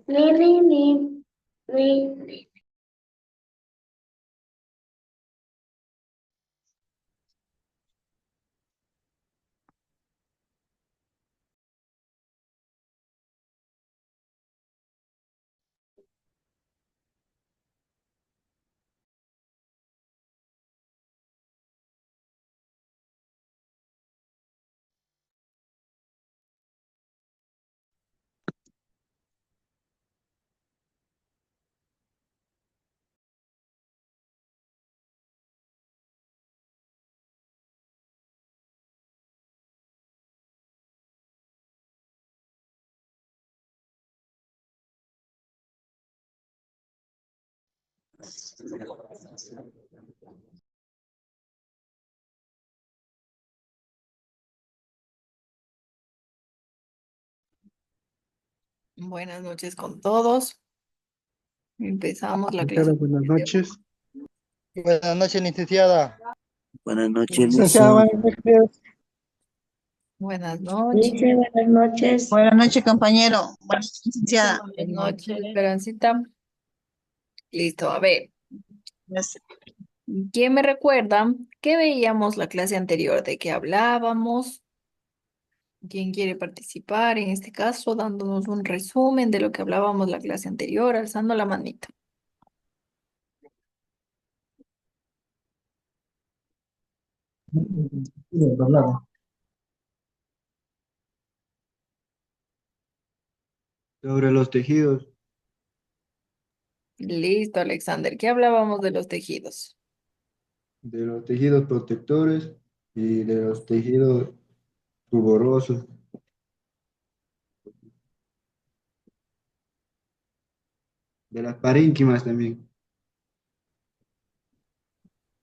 Ni, ni, ni, ni. Buenas noches con todos. Empezamos la clase. Licenciada, buenas noches. Buenas noches, licenciada. Buenas noches, Licenciada, Lice. buenas noches. Buenas noches. Dice buenas noches. Buenas noches, compañero. Buenas noches, licenciada. Buenas noches, Esperancita. Listo, a ver. ¿Quién me recuerda que veíamos la clase anterior? ¿De qué hablábamos? ¿Quién quiere participar en este caso, dándonos un resumen de lo que hablábamos la clase anterior, alzando la manita? Sobre los tejidos, Listo, Alexander. ¿Qué hablábamos de los tejidos? de los tejidos protectores y de los tejidos rugorosos, de las parénquimas también,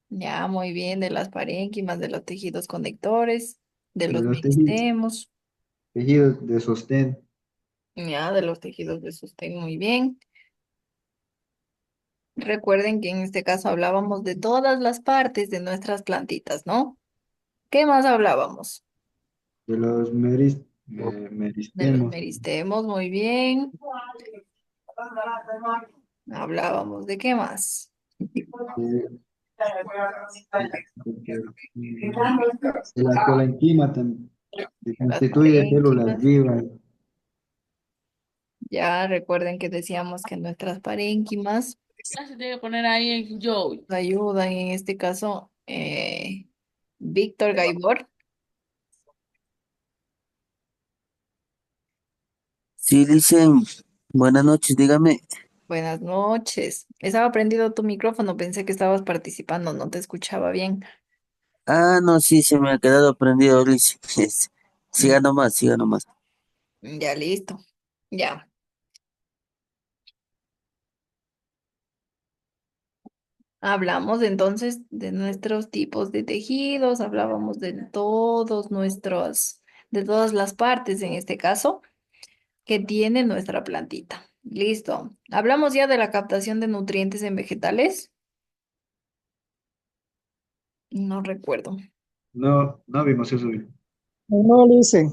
Ya, muy bien, de las parénquimas, de los tejidos conectores, de de los los meristemos, tejidos de sostén, ya, de los tejidos de sostén, muy bien. Recuerden que en este caso hablábamos de todas las partes de nuestras plantitas, ¿no? ¿Qué más hablábamos? de los De los meristemos, meristemos, muy bien. Hablábamos de qué más. de, de la colenquima también, que De las constituye de células parénquimas. vivas, Ya recuerden que decíamos que nuestras parénquimas Se tiene que poner ahí en Joe. ayudan, en este caso, Víctor Gaibor. Sí, Lice. Buenas noches, dígame. Buenas noches. Estaba prendido tu micrófono, pensé que estabas participando, no te escuchaba bien. Ah, no, sí, se me ha quedado prendido, Lice. Mm, Siga nomás, siga nomás. Ya listo. Ya. Hablamos entonces de nuestros tipos de tejidos, hablábamos de todas las partes en este caso que tiene nuestra plantita. Listo. Hablamos ya de la captación de nutrientes en vegetales. No recuerdo. no vimos eso bien. No, Lice.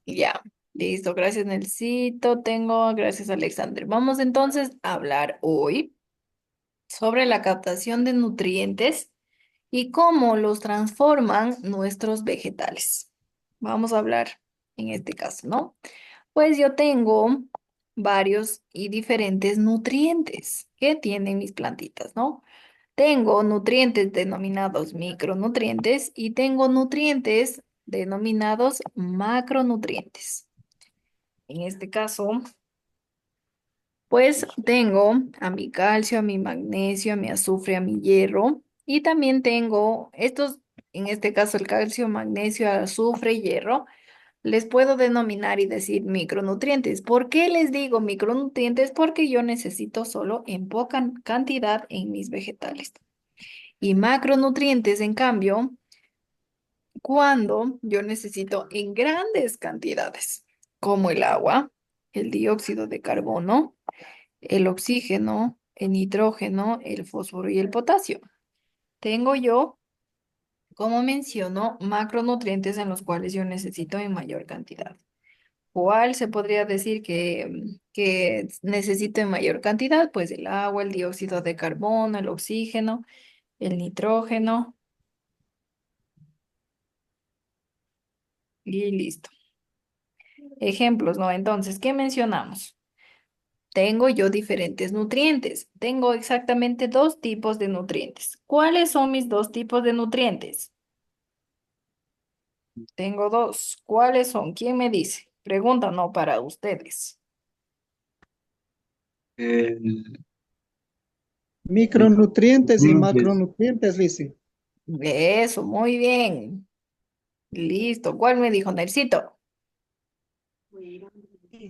Ya. Listo. Gracias, Nelsito. Gracias, Alexander. Vamos entonces a hablar hoy sobre la captación de nutrientes y cómo los transforman nuestros vegetales. Vamos a hablar en este caso, ¿no? Pues yo tengo varios y diferentes nutrientes que tienen mis plantitas, ¿no? Tengo nutrientes denominados micronutrientes y tengo nutrientes denominados macronutrientes. En este caso, pues tengo a mi calcio, a mi magnesio, a mi azufre, a mi hierro y también tengo estos, en este caso el calcio, magnesio, azufre, hierro, les puedo denominar y decir micronutrientes. ¿Por qué les digo micronutrientes? Porque yo necesito solo en poca cantidad en mis vegetales. Y macronutrientes, en cambio, cuando yo necesito en grandes cantidades, como el agua, el dióxido de carbono, el oxígeno, el nitrógeno, el fósforo y el potasio. Tengo yo, como menciono, macronutrientes en los cuales yo necesito en mayor cantidad. ¿Cuál se podría decir que necesito en mayor cantidad? Pues el agua, el dióxido de carbono, el oxígeno, el nitrógeno y listo. Ejemplos, ¿no? Entonces, ¿qué mencionamos? Tengo yo diferentes nutrientes. Tengo exactamente dos tipos de nutrientes. ¿Cuáles son mis dos tipos de nutrientes? Tengo dos. ¿Cuáles son? ¿Quién me dice? Pregunta no para ustedes. El, Micronutrientes y nutrientes. macronutrientes, Lizzy. Eso, muy bien. Listo. ¿Cuál me dijo Nelsito?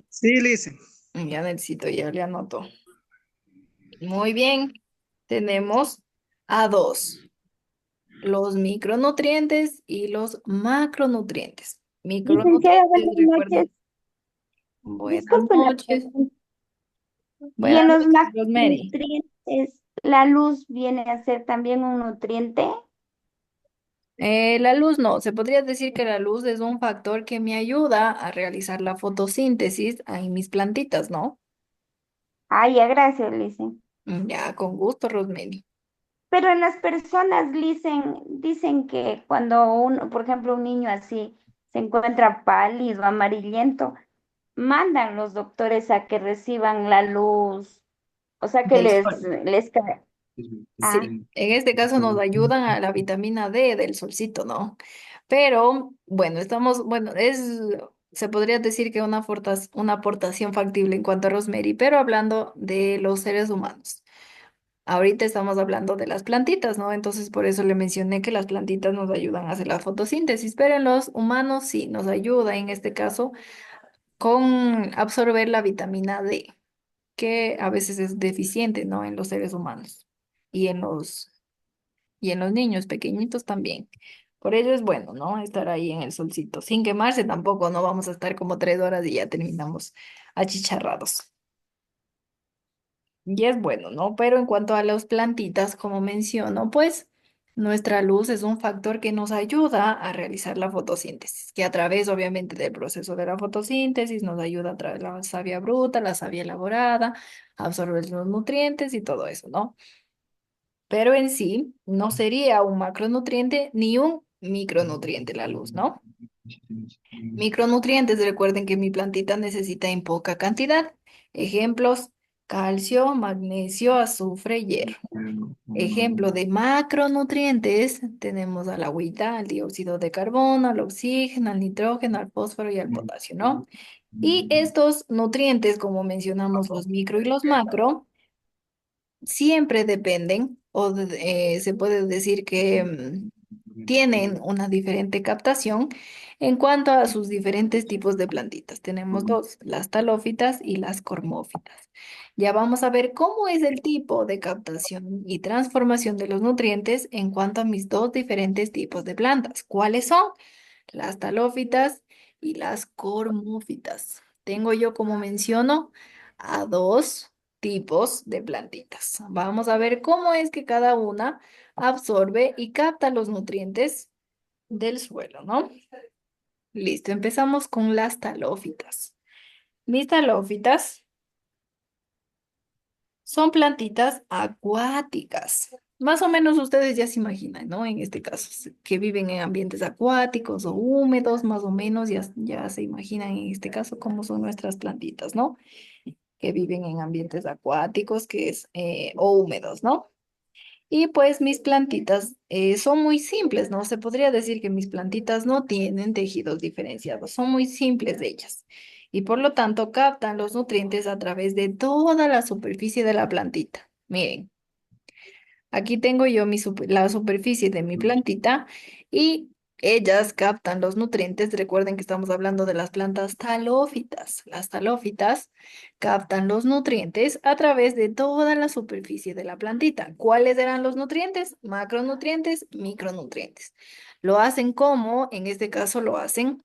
Sí, Lizzy. Ya Nelsito ya le anotó. Muy bien. Tenemos a dos. Los micronutrientes y los macronutrientes. Licenciada, Micronutrientes, buenas recuerden. noches. Buenas Disculpe la noches. pregunta. ¿Y Buenas en los noches, Rosemary. macronutrientes, la luz viene a ser también un nutriente? La luz no, se podría decir que la luz es un factor que me ayuda a realizar la fotosíntesis en mis plantitas, ¿no? Ah, ya, gracias, Lice. Ya, con gusto, Rosemary. Pero en las personas dicen que cuando uno, por ejemplo, un niño así se encuentra pálido, amarillento, mandan los doctores a que reciban la luz, o sea que Del sol. les cae. Ah, Sí, en este caso nos ayudan a la vitamina D del solcito, ¿no? Pero, bueno, se podría decir que una aportación factible en cuanto a Rosemary, pero hablando de los seres humanos. Ahorita estamos hablando de las plantitas, ¿no? Entonces, por eso le mencioné que las plantitas nos ayudan a hacer la fotosíntesis, pero en los humanos sí nos ayuda, en este caso, con absorber la vitamina D, que a veces es deficiente, ¿no? En los seres humanos y en los niños pequeñitos también. Por ello es bueno, ¿no? Estar ahí en el solcito, sin quemarse tampoco, no vamos a estar como 3 horas y ya terminamos achicharrados. Y es bueno, ¿no? Pero en cuanto a las plantitas, como menciono, pues nuestra luz es un factor que nos ayuda a realizar la fotosíntesis, que a través, obviamente, del proceso de la fotosíntesis nos ayuda a través de la savia bruta, la savia elaborada, a absorber los nutrientes y todo eso, ¿no? Pero en sí no sería un macronutriente ni un micronutriente la luz, ¿no? Micronutrientes, recuerden que mi plantita necesita en poca cantidad. Ejemplos, calcio, magnesio, azufre, hierro. Ejemplo de macronutrientes, tenemos al agüita, al dióxido de carbono, al oxígeno, al nitrógeno, al fósforo y al potasio, ¿no? Y estos nutrientes, como mencionamos los micro y los macro, siempre dependen, se puede decir que tienen una diferente captación en cuanto a sus diferentes tipos de plantitas. Tenemos dos, las talófitas y las cormófitas. Ya vamos a ver cómo es el tipo de captación y transformación de los nutrientes en cuanto a mis dos diferentes tipos de plantas. ¿Cuáles son? Las talófitas y las cormófitas. Tengo yo, como menciono, a dos tipos de plantitas. Vamos a ver cómo es que cada una absorbe y capta los nutrientes del suelo, ¿no? Listo, empezamos con las talófitas. Mis talófitas son plantitas acuáticas. Más o menos ustedes ya se imaginan, ¿no? En este caso, que viven en ambientes acuáticos o húmedos, más o menos, ya se imaginan en este caso cómo son nuestras plantitas, ¿no? Que viven en ambientes acuáticos, o húmedos, ¿no? Y pues mis plantitas son muy simples, ¿no? Se podría decir que mis plantitas no tienen tejidos diferenciados, son muy simples de ellas. Y por lo tanto captan los nutrientes a través de toda la superficie de la plantita. Miren, aquí tengo yo la superficie de mi plantita y ellas captan los nutrientes. Recuerden que estamos hablando de las plantas talófitas. Las talófitas captan los nutrientes a través de toda la superficie de la plantita. ¿Cuáles eran los nutrientes? Macronutrientes, micronutrientes. Lo hacen como, en este caso lo hacen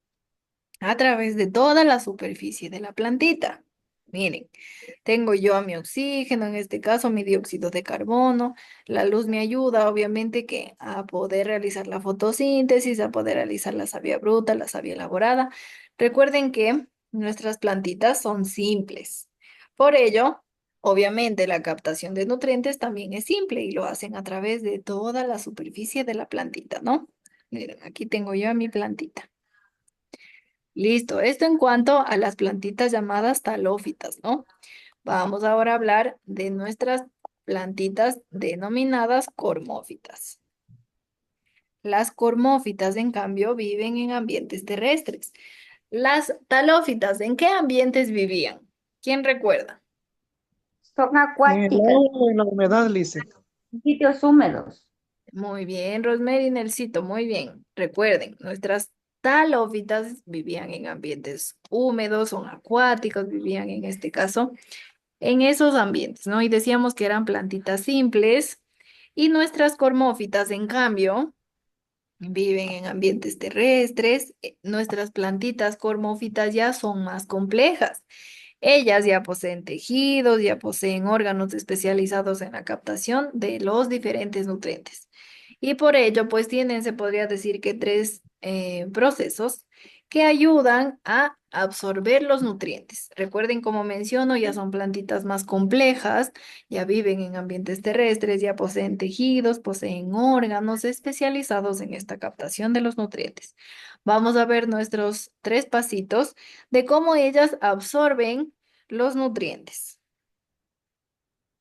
a través de toda la superficie de la plantita. Miren, tengo yo a mi oxígeno, en este caso mi dióxido de carbono. La luz me ayuda, obviamente, que a poder realizar la fotosíntesis, a poder realizar la savia bruta, la savia elaborada. Recuerden que nuestras plantitas son simples. Por ello, obviamente, la captación de nutrientes también es simple y lo hacen a través de toda la superficie de la plantita, ¿no? Miren, aquí tengo yo a mi plantita. Listo, esto en cuanto a las plantitas llamadas talófitas, ¿no? Vamos ahora a hablar de nuestras plantitas denominadas cormófitas. Las cormófitas, en cambio, viven en ambientes terrestres. Las talófitas, ¿en qué ambientes vivían? ¿Quién recuerda? Son En el acuáticas, agua y la humedad, Lice. en sitios húmedos. Muy bien, Rosemary y Nelsito, muy bien. Recuerden, nuestras talófitas vivían en ambientes húmedos, son acuáticos, vivían en este caso en esos ambientes, ¿no? Y decíamos que eran plantitas simples y nuestras cormófitas, en cambio, viven en ambientes terrestres. Nuestras plantitas cormófitas ya son más complejas. Ellas ya poseen tejidos, ya poseen órganos especializados en la captación de los diferentes nutrientes. Y por ello, pues tienen, se podría decir que tres procesos que ayudan a absorber los nutrientes. Recuerden, como menciono, ya son plantitas más complejas, ya viven en ambientes terrestres, ya poseen tejidos, poseen órganos especializados en esta captación de los nutrientes. Vamos a ver nuestros tres pasitos de cómo ellas absorben los nutrientes.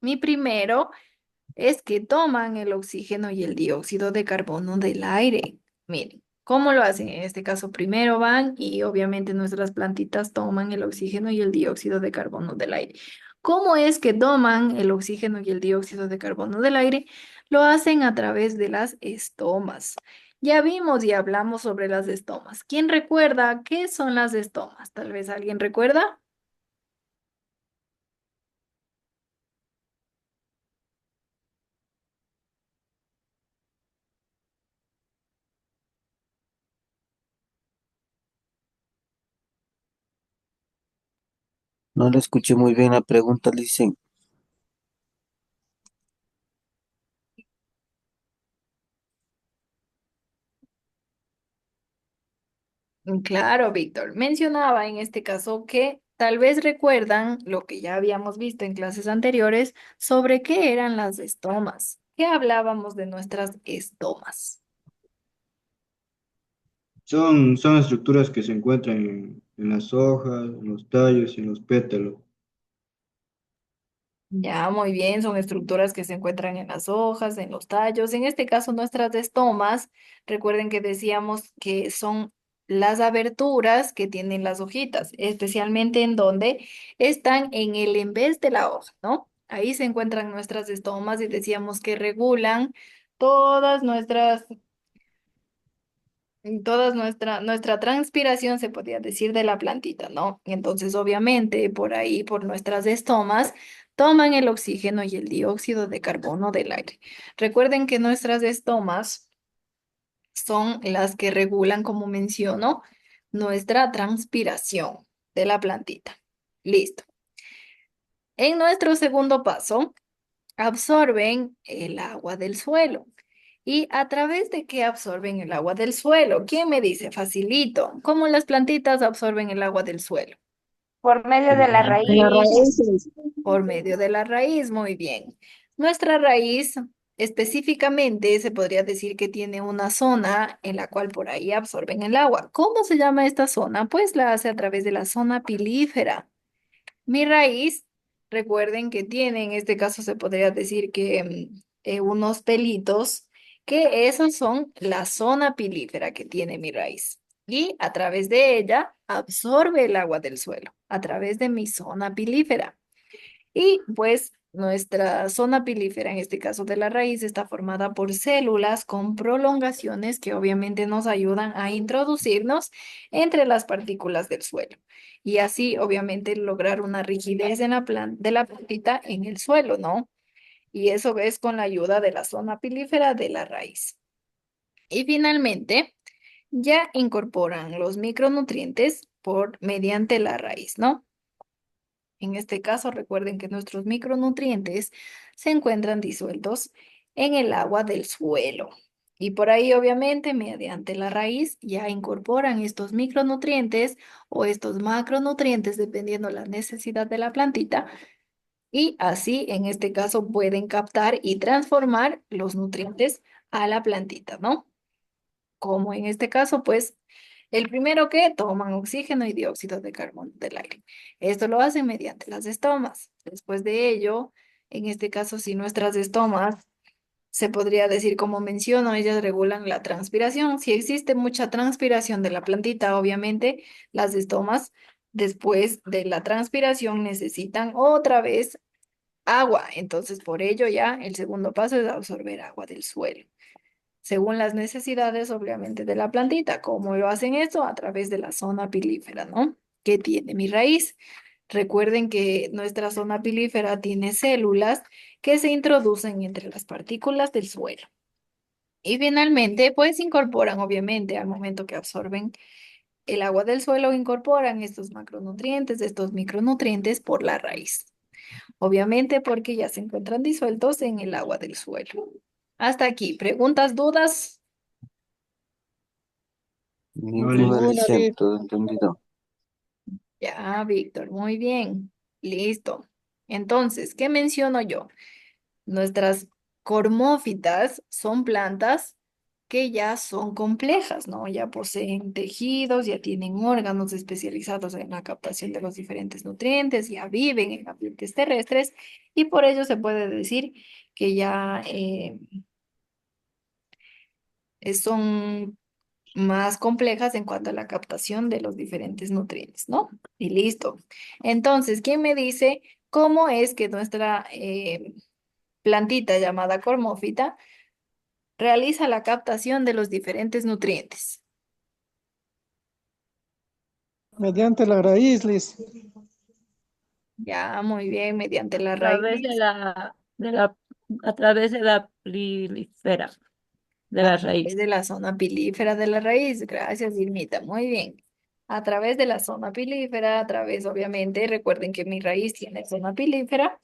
Mi primero es que toman el oxígeno y el dióxido de carbono del aire. Miren, ¿cómo lo hacen? En este caso, primero van y obviamente nuestras plantitas toman el oxígeno y el dióxido de carbono del aire. ¿Cómo es que toman el oxígeno y el dióxido de carbono del aire? Lo hacen a través de las estomas. Ya vimos y hablamos sobre las estomas. ¿Quién recuerda qué son las estomas? Tal vez alguien recuerda. No le escuché muy bien la pregunta, Lice. Claro, Víctor. Mencionaba en este caso que tal vez recuerdan lo que ya habíamos visto en clases anteriores sobre qué eran las estomas. ¿Qué hablábamos de nuestras estomas? Son estructuras que se encuentran en las hojas, en los tallos y en los pétalos. Ya, muy bien, son estructuras que se encuentran en las hojas, en los tallos. En este caso, nuestras estomas, recuerden que decíamos que son las aberturas que tienen las hojitas, especialmente en donde están en el en vez de la hoja, ¿no? Ahí se encuentran nuestras estomas y decíamos que regulan todas nuestras nuestra transpiración, se podría decir, de la plantita, ¿no? Y entonces, obviamente, por ahí, por nuestras estomas, toman el oxígeno y el dióxido de carbono del aire. Recuerden que nuestras estomas son las que regulan, como menciono, nuestra transpiración de la plantita. Listo. En nuestro segundo paso, absorben el agua del suelo. ¿Y a través de qué absorben el agua del suelo? ¿Quién me dice? Facilito. ¿Cómo las plantitas absorben el agua del suelo? Por medio de la General. En las raíz. raíces. Por medio de la raíz. Muy bien. Nuestra raíz específicamente se podría decir que tiene una zona en la cual por ahí absorben el agua. ¿Cómo se llama esta zona? Pues la hace a través de la zona pilífera. Mi raíz, recuerden que tiene, en este caso se podría decir que unos pelitos, que esos son la zona pilífera que tiene mi raíz. Y a través de ella absorbe el agua del suelo, a través de mi zona pilífera. Y pues nuestra zona pilífera, en este caso de la raíz, está formada por células con prolongaciones que obviamente nos ayudan a introducirnos entre las partículas del suelo. Y así, obviamente, lograr una rigidez en de la plantita en el suelo, ¿no? Y eso es con la ayuda de la zona pilífera de la raíz. Y finalmente, ya incorporan los micronutrientes mediante la raíz, ¿no? En este caso, recuerden que nuestros micronutrientes se encuentran disueltos en el agua del suelo. Y por ahí, obviamente, mediante la raíz ya incorporan estos micronutrientes o estos macronutrientes, dependiendo la necesidad de la plantita. Y así, en este caso, pueden captar y transformar los nutrientes a la plantita, ¿no? Como en este caso, pues, el primero que toman oxígeno y dióxido de carbono del aire. Esto lo hacen mediante las estomas. Después de ello, en este caso, si nuestras estomas, se podría decir, como menciono, ellas regulan la transpiración. Si existe mucha transpiración de la plantita, obviamente, las estomas, después de la transpiración, necesitan otra vez agua. Entonces, por ello ya el segundo paso es absorber agua del suelo según las necesidades, obviamente, de la plantita. ¿Cómo lo hacen esto? A través de la zona pilífera, ¿no? Que tiene mi raíz. Recuerden que nuestra zona pilífera tiene células que se introducen entre las partículas del suelo. Y finalmente, pues incorporan, obviamente, al momento que absorben el agua del suelo, incorporan estos macronutrientes, estos micronutrientes por la raíz. Obviamente porque ya se encuentran disueltos en el agua del suelo. Hasta aquí, ¿preguntas, dudas? Ninguna, Listo. Ninguna, Licen, Liz. todo entendido. Ya, Víctor, muy bien. Listo. Entonces, ¿qué menciono yo? Nuestras cormófitas son plantas que ya son complejas, ¿no? Ya poseen tejidos, ya tienen órganos especializados en la captación de los diferentes nutrientes, ya viven en ambientes terrestres y por ello se puede decir que ya son más complejas en cuanto a la captación de los diferentes nutrientes, ¿no? Y listo. Entonces, ¿quién me dice cómo es que nuestra plantita llamada cormófita realiza la captación de los diferentes nutrientes? Mediante la raíz, Liz. Ya, muy bien, mediante la A través de raíz. a través de la pilífera de A la través raíz. de la zona pilífera de la raíz. Gracias, Irmita. Muy bien. A través de la zona pilífera, a través, obviamente, recuerden que mi raíz tiene zona pilífera.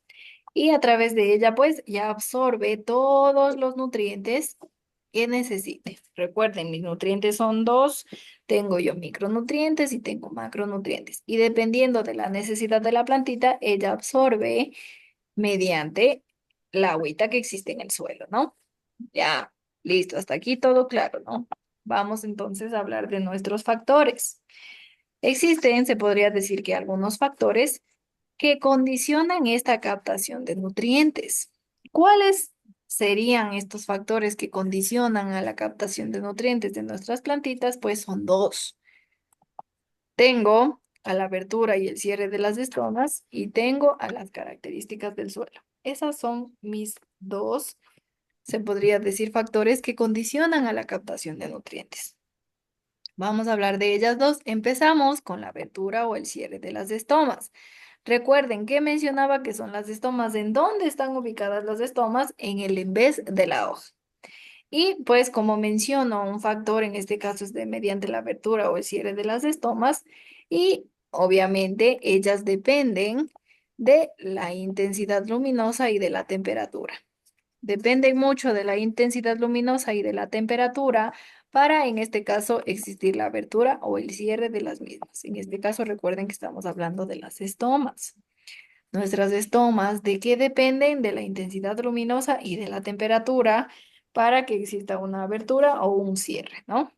Y a través de ella, pues, ya absorbe todos los nutrientes que necesite. Recuerden, mis nutrientes son dos. Tengo yo micronutrientes y tengo macronutrientes. Y dependiendo de la necesidad de la plantita, ella absorbe mediante la agüita que existe en el suelo, ¿no? Ya, listo. Hasta aquí todo claro, ¿no? Vamos entonces a hablar de nuestros factores. Existen, se podría decir que algunos factores que condicionan esta captación de nutrientes. ¿Cuáles serían estos factores que condicionan a la captación de nutrientes de nuestras plantitas? Pues son dos. Tengo a la abertura y el cierre de las estomas y tengo a las características del suelo. Esas son mis dos, se podría decir, factores que condicionan a la captación de nutrientes. Vamos a hablar de ellas dos. Empezamos con la abertura o el cierre de las estomas. Recuerden que mencionaba que son las estomas. ¿En dónde están ubicadas las estomas? En el en vez de la hoja. Y pues como menciono, un factor en este caso es de mediante la abertura o el cierre de las estomas y obviamente ellas dependen de la intensidad luminosa y de la temperatura. Dependen mucho de la intensidad luminosa y de la temperatura para, en este caso, existir la abertura o el cierre de las mismas. En este caso, recuerden que estamos hablando de las estomas. Nuestras estomas, ¿de qué dependen? De la intensidad luminosa y de la temperatura para que exista una abertura o un cierre, ¿no?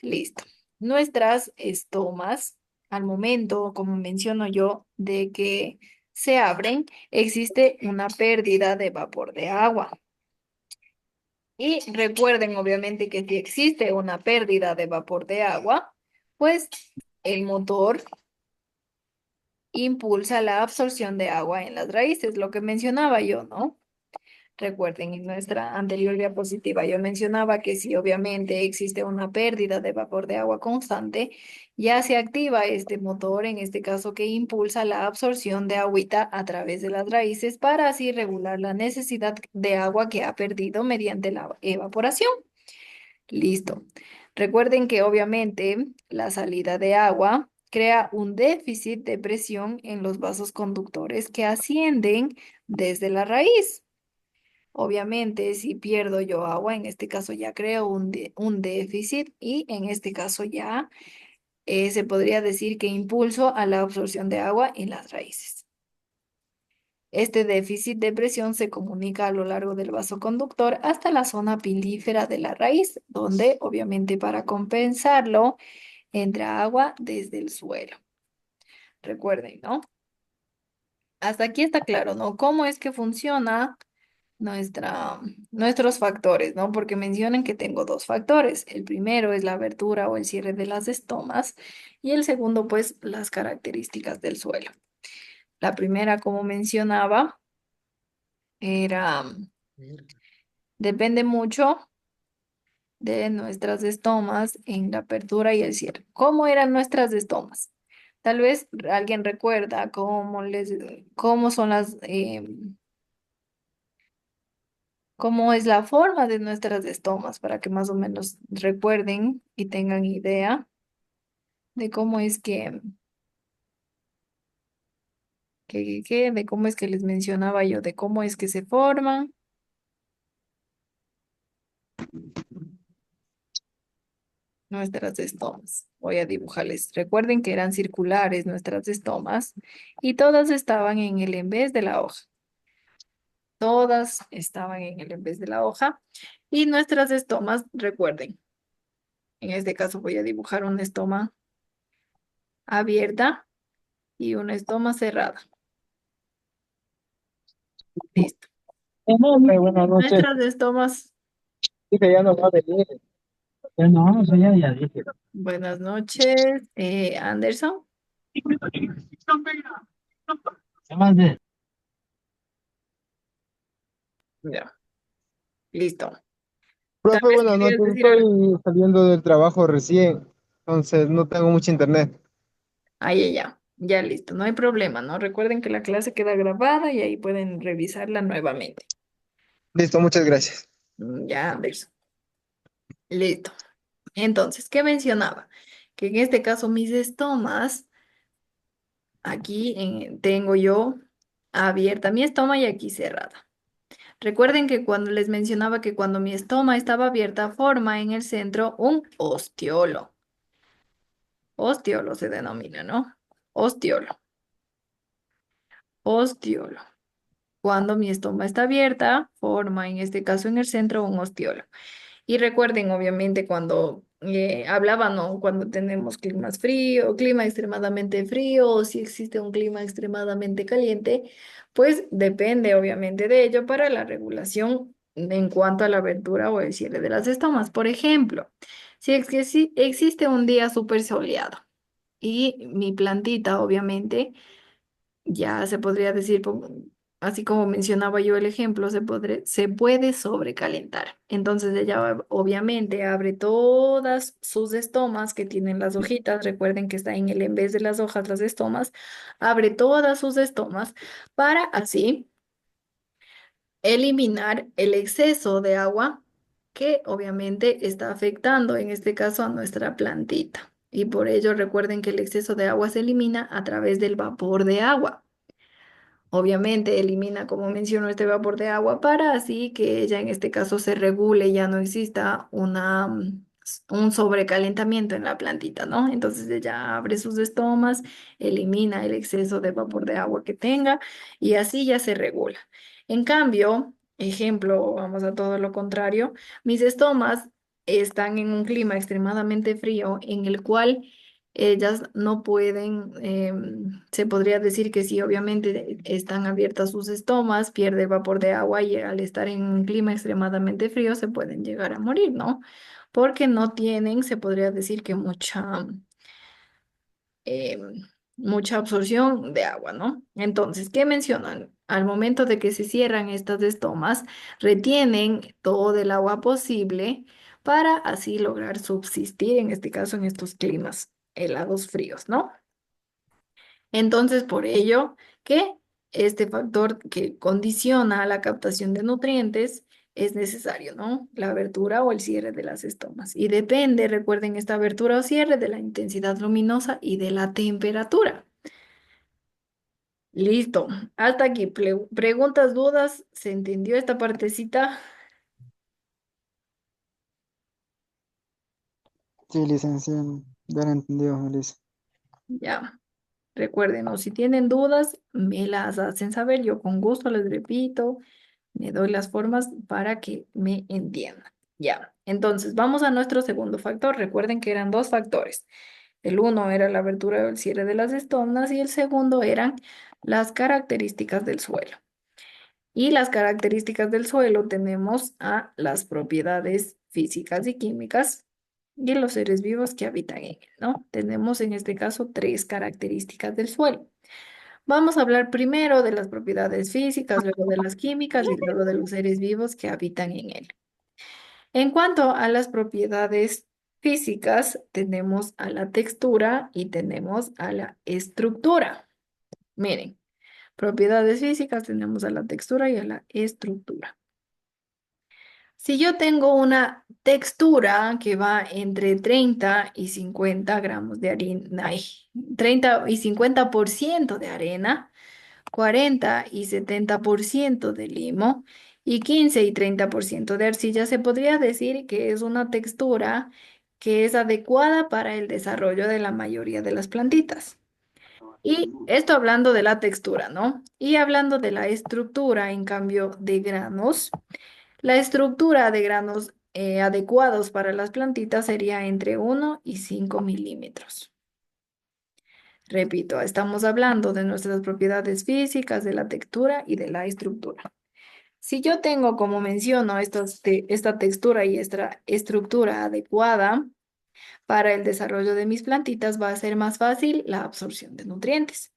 Listo. Nuestras estomas, al momento, como menciono yo, de que se abren, existe una pérdida de vapor de agua. Y recuerden, obviamente, que si existe una pérdida de vapor de agua, pues el motor impulsa la absorción de agua en las raíces, lo que mencionaba yo, ¿no? Recuerden, en nuestra anterior diapositiva yo mencionaba que si obviamente existe una pérdida de vapor de agua constante, ya se activa este motor, en este caso que impulsa la absorción de agüita a través de las raíces para así regular la necesidad de agua que ha perdido mediante la evaporación. Listo. Recuerden que obviamente la salida de agua crea un déficit de presión en los vasos conductores que ascienden desde la raíz. Obviamente, si pierdo yo agua, en este caso ya creo un déficit y en este caso ya se podría decir que impulso a la absorción de agua en las raíces. Este déficit de presión se comunica a lo largo del vaso conductor hasta la zona pilífera de la raíz, donde obviamente para compensarlo entra agua desde el suelo. Recuerden, ¿no? Hasta aquí está claro, ¿no? ¿Cómo es que funciona nuestra, nuestros factores, ¿no? Porque mencionan que tengo dos factores. El primero es la abertura o el cierre de las estomas y el segundo, pues, las características del suelo. La primera, como mencionaba, era, depende mucho de nuestras estomas en la apertura y el cierre. ¿Cómo eran nuestras estomas? Tal vez alguien recuerda cómo son cómo es la forma de nuestras estomas, para que más o menos recuerden y tengan idea de cómo es de cómo es que les mencionaba yo, de cómo es que se forman nuestras estomas. Voy a dibujarles. Recuerden que eran circulares nuestras estomas y todas estaban en el en vez de la hoja. Todas estaban en el en vez de la hoja. Y nuestras estomas, recuerden, en este caso voy a dibujar una estoma abierta y una estoma cerrada. Listo. Buenas noches. Nuestras estomas, Dije, ya no va a venir. No, eso ya dije. buenas noches, Anderson. Además de, Ya, listo. Tal Profe, vez buenas querías noches. decir algo. Estoy saliendo del trabajo recién, entonces no tengo mucho internet. Ahí ya listo, no hay problema, ¿no? Recuerden que la clase queda grabada y ahí pueden revisarla nuevamente. Listo, muchas gracias. Ya, Anderson. Listo. Entonces, ¿qué mencionaba? Que en este caso mis estomas, aquí tengo yo abierta mi estoma y aquí cerrada. Recuerden que cuando les mencionaba que cuando mi estoma estaba abierta, forma en el centro un ostiolo. Ostiolo se denomina, ¿no? Ostiolo. Ostiolo. Cuando mi estoma está abierta, forma en este caso en el centro un ostiolo. Y recuerden, obviamente, cuando hablaban, ¿no? Cuando tenemos climas frío, clima extremadamente frío, o si existe un clima extremadamente caliente, pues depende, obviamente, de ello para la regulación en cuanto a la abertura o el cierre de las estomas. Por ejemplo, si existe un día súper soleado y mi plantita, obviamente, ya se podría decir, así como mencionaba yo el ejemplo, se puede sobrecalentar. Entonces ella obviamente abre todas sus estomas que tienen las hojitas. Recuerden que está en el en vez de las hojas, las estomas. Abre todas sus estomas para así eliminar el exceso de agua que obviamente está afectando en este caso a nuestra plantita. Y por ello recuerden que el exceso de agua se elimina a través del vapor de agua. Obviamente elimina, como menciono, este vapor de agua para así que ella en este caso se regule, ya no exista un sobrecalentamiento en la plantita, ¿no? Entonces ella abre sus estomas, elimina el exceso de vapor de agua que tenga y así ya se regula. En cambio, ejemplo, vamos a todo lo contrario, mis estomas están en un clima extremadamente frío en el cual ellas no pueden, se podría decir que sí, obviamente están abiertas sus estomas, pierde vapor de agua y al estar en un clima extremadamente frío se pueden llegar a morir, ¿no? Porque no tienen, se podría decir que eh, mucha absorción de agua, ¿no? Entonces, ¿qué mencionan? Al momento de que se cierran estas estomas, retienen todo el agua posible para así lograr subsistir, en este caso, en estos climas helados fríos, ¿no? Entonces, por ello que este factor que condiciona la captación de nutrientes es necesario, ¿no? La abertura o el cierre de las estomas. Y depende, recuerden, esta abertura o cierre de la intensidad luminosa y de la temperatura. Listo. Hasta aquí. Preguntas, dudas. ¿Se entendió esta partecita? Sí, licenciado, ya lo entendió, Elisa. Ya. Recuerden, ¿no? Si tienen dudas, me las hacen saber. Yo con gusto les repito, me doy las formas para que me entiendan. Ya. Entonces, vamos a nuestro segundo factor. Recuerden que eran dos factores. El uno era la abertura o el cierre de las estomas y el segundo eran las características del suelo. Y las características del suelo tenemos a las propiedades físicas y químicas y los seres vivos que habitan en él, ¿no? Tenemos en este caso tres características del suelo. Vamos a hablar primero de las propiedades físicas, luego de las químicas y luego de los seres vivos que habitan en él. En cuanto a las propiedades físicas, tenemos a la textura y tenemos a la estructura. Miren, propiedades físicas tenemos a la textura y a la estructura. Si yo tengo una textura que va entre 30 y 50 gramos de harina, 30 y 50% de arena, 40 y 70% de limo y 15 y 30% de arcilla, se podría decir que es una textura que es adecuada para el desarrollo de la mayoría de las plantitas. Y esto hablando de la textura, ¿no? Y hablando de la estructura, en cambio, de granos, la estructura de granos adecuados para las plantitas sería entre 1 y 5 milímetros. Repito, estamos hablando de nuestras propiedades físicas, de la textura y de la estructura. Si yo tengo, como menciono, esta textura y esta estructura adecuada para el desarrollo de mis plantitas, va a ser más fácil la absorción de nutrientes.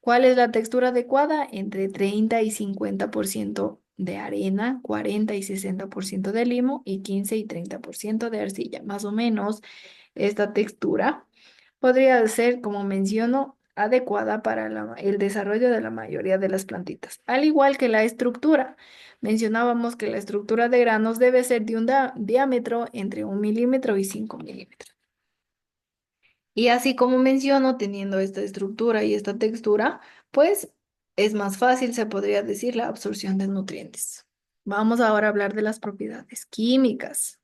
¿Cuál es la textura adecuada? Entre 30 y 50% de arena, 40 y 60% de limo y 15 y 30% de arcilla. Más o menos esta textura podría ser, como menciono, adecuada para el desarrollo de la mayoría de las plantitas. Al igual que la estructura. Mencionábamos que la estructura de granos debe ser de un diámetro entre 1 milímetro y 5 milímetros. Y así como menciono, teniendo esta estructura y esta textura, pues es más fácil, se podría decir, la absorción de nutrientes. Vamos ahora a hablar de las propiedades químicas.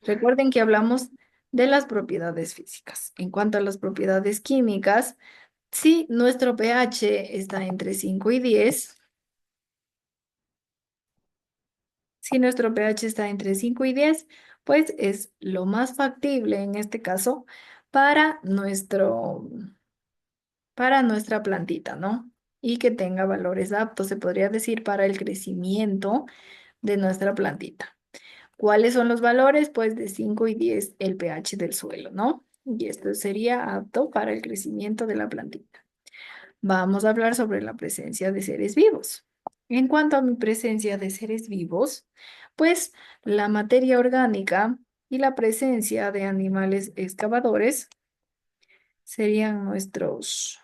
Recuerden que hablamos de las propiedades físicas. En cuanto a las propiedades químicas, si nuestro pH está entre 5 y 10, si nuestro pH está entre 5 y 10, pues es lo más factible en este caso para nuestra plantita, ¿no? Y que tenga valores aptos, se podría decir, para el crecimiento de nuestra plantita. ¿Cuáles son los valores? Pues de 5 y 10 el pH del suelo, ¿no? Y esto sería apto para el crecimiento de la plantita. Vamos a hablar sobre la presencia de seres vivos. En cuanto a mi presencia de seres vivos, pues la materia orgánica y la presencia de animales excavadores serían nuestros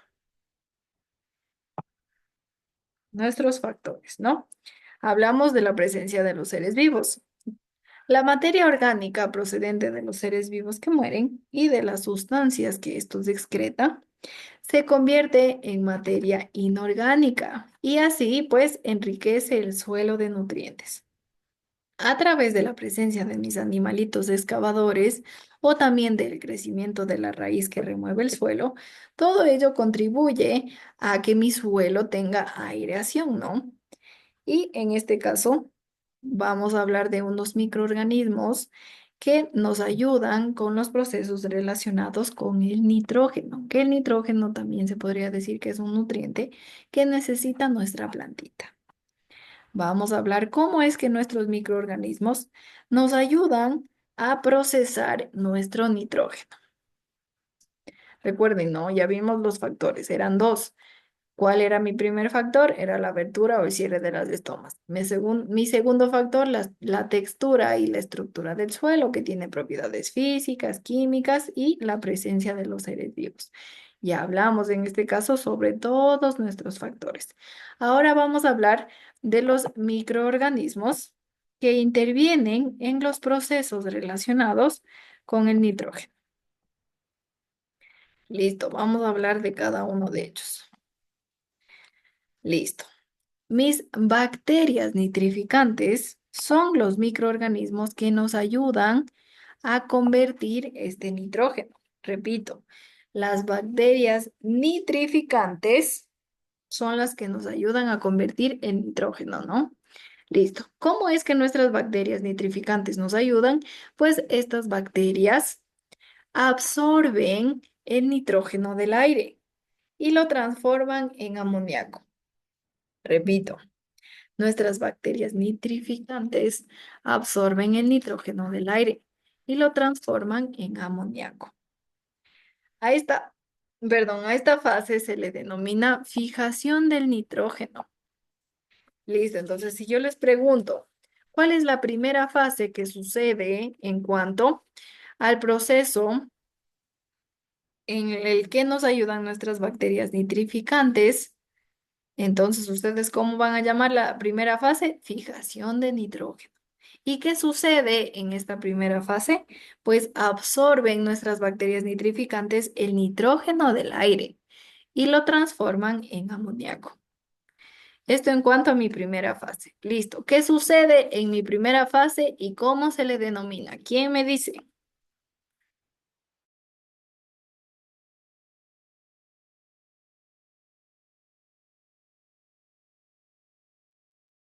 factores, ¿no? Hablamos de la presencia de los seres vivos. La materia orgánica procedente de los seres vivos que mueren y de las sustancias que estos excretan se convierte en materia inorgánica y así pues enriquece el suelo de nutrientes. A través de la presencia de mis animalitos excavadores o también del crecimiento de la raíz que remueve el suelo, todo ello contribuye a que mi suelo tenga aireación, ¿no? Y en este caso vamos a hablar de unos microorganismos que nos ayudan con los procesos relacionados con el nitrógeno, que el nitrógeno también se podría decir que es un nutriente que necesita nuestra plantita. Vamos a hablar cómo es que nuestros microorganismos nos ayudan a procesar nuestro nitrógeno. Recuerden, ¿no? Ya vimos los factores, eran dos. ¿Cuál era mi primer factor? Era la abertura o el cierre de las estomas. Mi segundo factor, la textura y la estructura del suelo, que tiene propiedades físicas, químicas y la presencia de los seres vivos. Ya hablamos en este caso sobre todos nuestros factores. Ahora vamos a hablar de los microorganismos que intervienen en los procesos relacionados con el nitrógeno. Listo, vamos a hablar de cada uno de ellos. Listo. Mis bacterias nitrificantes son los microorganismos que nos ayudan a convertir este nitrógeno. Repito, las bacterias nitrificantes son las que nos ayudan a convertir el nitrógeno, ¿no? Listo. ¿Cómo es que nuestras bacterias nitrificantes nos ayudan? Pues estas bacterias absorben el nitrógeno del aire y lo transforman en amoníaco. Repito, nuestras bacterias nitrificantes absorben el nitrógeno del aire y lo transforman en amoníaco. A esta fase se le denomina fijación del nitrógeno. Listo, entonces si yo les pregunto, ¿cuál es la primera fase que sucede en cuanto al proceso en el que nos ayudan nuestras bacterias nitrificantes? Entonces, ¿ustedes cómo van a llamar la primera fase? Fijación de nitrógeno. ¿Y qué sucede en esta primera fase? Pues absorben nuestras bacterias nitrificantes el nitrógeno del aire y lo transforman en amoníaco. Esto en cuanto a mi primera fase. Listo. ¿Qué sucede en mi primera fase y cómo se le denomina? ¿Quién me dice?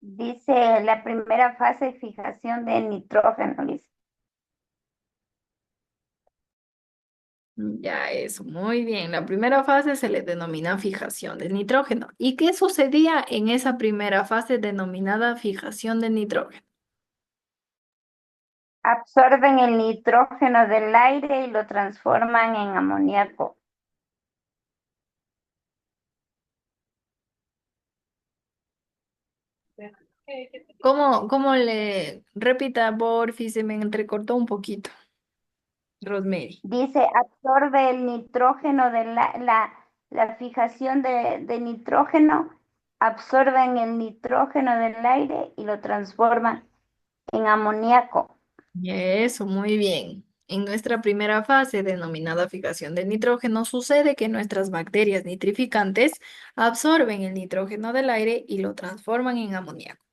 Dice la primera fase, fijación de nitrógeno, dice. Ya eso, muy bien. La primera fase se le denomina fijación del nitrógeno. ¿Y qué sucedía en esa primera fase denominada fijación del nitrógeno? Absorben el nitrógeno del aire y lo transforman en amoníaco. ¿Cómo le repita, porfi? Se me entrecortó un poquito. Rosemary. Dice, absorbe el nitrógeno de la fijación de nitrógeno, absorben el nitrógeno del aire y lo transforman en amoníaco. Eso, muy bien. En nuestra primera fase, denominada fijación del nitrógeno, sucede que nuestras bacterias nitrificantes absorben el nitrógeno del aire y lo transforman en amoníaco.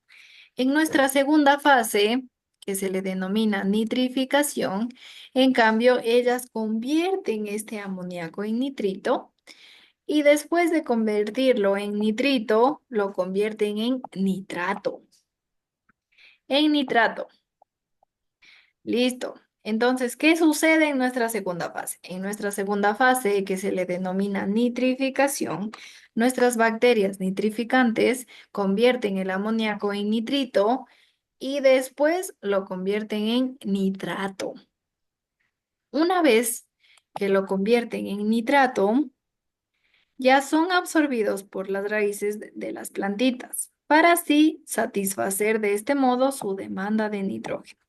En nuestra segunda fase, que se le denomina nitrificación, en cambio, ellas convierten este amoníaco en nitrito y después de convertirlo en nitrito, lo convierten en nitrato. En nitrato. Listo. Entonces, ¿qué sucede en nuestra segunda fase? En nuestra segunda fase, que se le denomina nitrificación, nuestras bacterias nitrificantes convierten el amoníaco en nitrito y después lo convierten en nitrato. Una vez que lo convierten en nitrato, ya son absorbidos por las raíces de las plantitas, para así satisfacer de este modo su demanda de nitrógeno.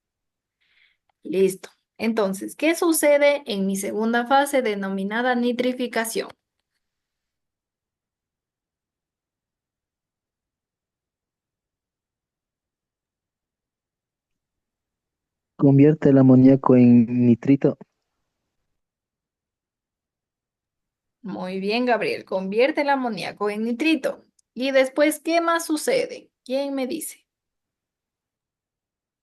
Listo. Entonces, ¿qué sucede en mi segunda fase denominada nitrificación? Convierte el amoníaco en nitrito. Muy bien, Gabriel. Convierte el amoníaco en nitrito. Y después, ¿qué más sucede? ¿Quién me dice?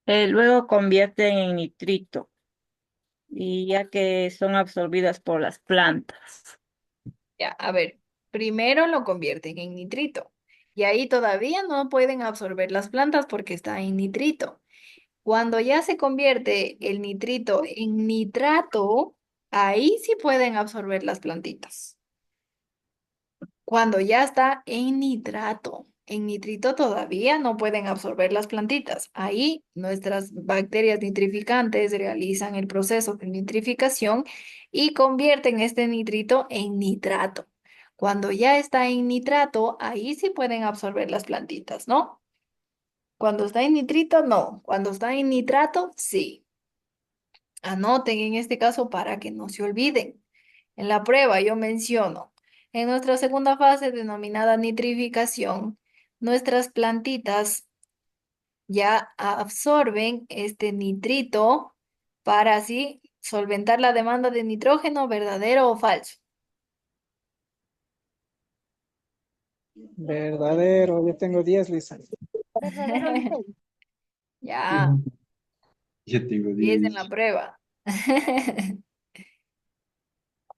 Luego convierten en nitrito, y ya que son absorbidas por las plantas. Ya, a ver, primero lo convierten en nitrito. Y ahí todavía no pueden absorber las plantas porque está en nitrito. Cuando ya se convierte el nitrito en nitrato, ahí sí pueden absorber las plantitas. Cuando ya está en nitrito todavía no pueden absorber las plantitas. Ahí nuestras bacterias nitrificantes realizan el proceso de nitrificación y convierten este nitrito en nitrato. Cuando ya está en nitrato, ahí sí pueden absorber las plantitas, ¿no? Cuando está en nitrito, no. Cuando está en nitrato, sí. Anoten en este caso para que no se olviden. En la prueba yo menciono, en nuestra segunda fase denominada nitrificación, nuestras plantitas ya absorben este nitrito para así solventar la demanda de nitrógeno, ¿verdadero o falso? Verdadero, yo tengo 10, Lisa. Ya, Yo tengo 10 en la 10. prueba.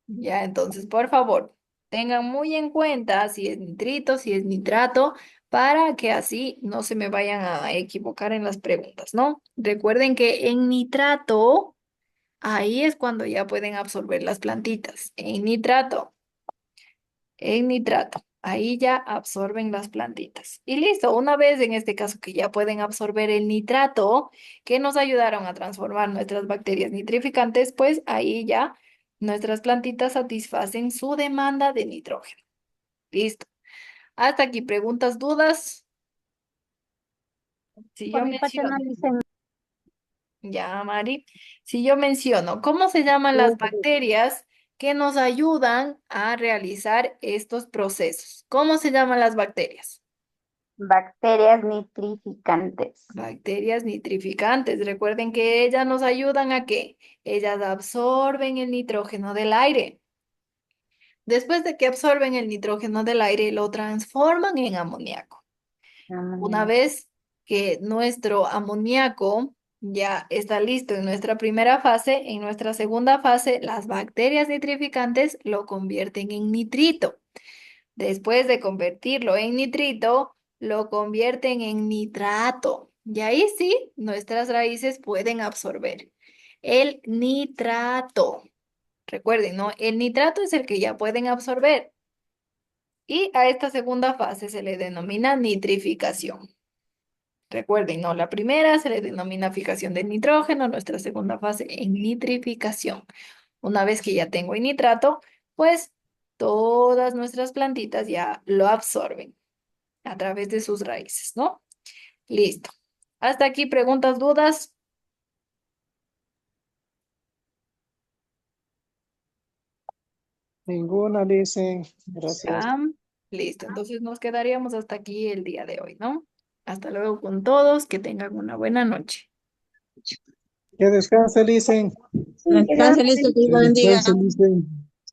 Ya, entonces, por favor, tengan muy en cuenta si es nitrito, si es nitrato, para que así no se me vayan a equivocar en las preguntas, ¿no? Recuerden que en nitrato, ahí es cuando ya pueden absorber las plantitas. En nitrato, ahí ya absorben las plantitas. Y listo, una vez en este caso que ya pueden absorber el nitrato, que nos ayudaron a transformar nuestras bacterias nitrificantes, pues ahí ya nuestras plantitas satisfacen su demanda de nitrógeno. Listo. Hasta aquí, preguntas, dudas. Si Por yo mi parte no menciono, dicen. ya, Mari, si yo menciono, ¿cómo se llaman las bacterias que nos ayudan a realizar estos procesos? ¿Cómo se llaman las bacterias? Bacterias nitrificantes. Bacterias nitrificantes. Recuerden que ellas nos ayudan a que ellas absorben el nitrógeno del aire. Después de que absorben el nitrógeno del aire, lo transforman en amoníaco. Una vez que nuestro amoníaco ya está listo en nuestra primera fase, en nuestra segunda fase, las bacterias nitrificantes lo convierten en nitrito. Después de convertirlo en nitrito, lo convierten en nitrato. Y ahí sí, nuestras raíces pueden absorber el nitrato. Recuerden, ¿no? El nitrato es el que ya pueden absorber. Y a esta segunda fase se le denomina nitrificación. Recuerden, ¿no? La primera se le denomina fijación del nitrógeno, nuestra segunda fase en nitrificación. Una vez que ya tengo el nitrato, pues todas nuestras plantitas ya lo absorben a través de sus raíces, ¿no? Listo. Hasta aquí, preguntas, dudas. Ninguna, dicen. Gracias. Ya. Listo. Entonces nos quedaríamos hasta aquí el día de hoy, ¿no? Hasta luego con todos. Que tengan una buena noche. Que descanse, dicen. Sí, Descanse, listo, que Dios Que bendiga. descansen, dicen.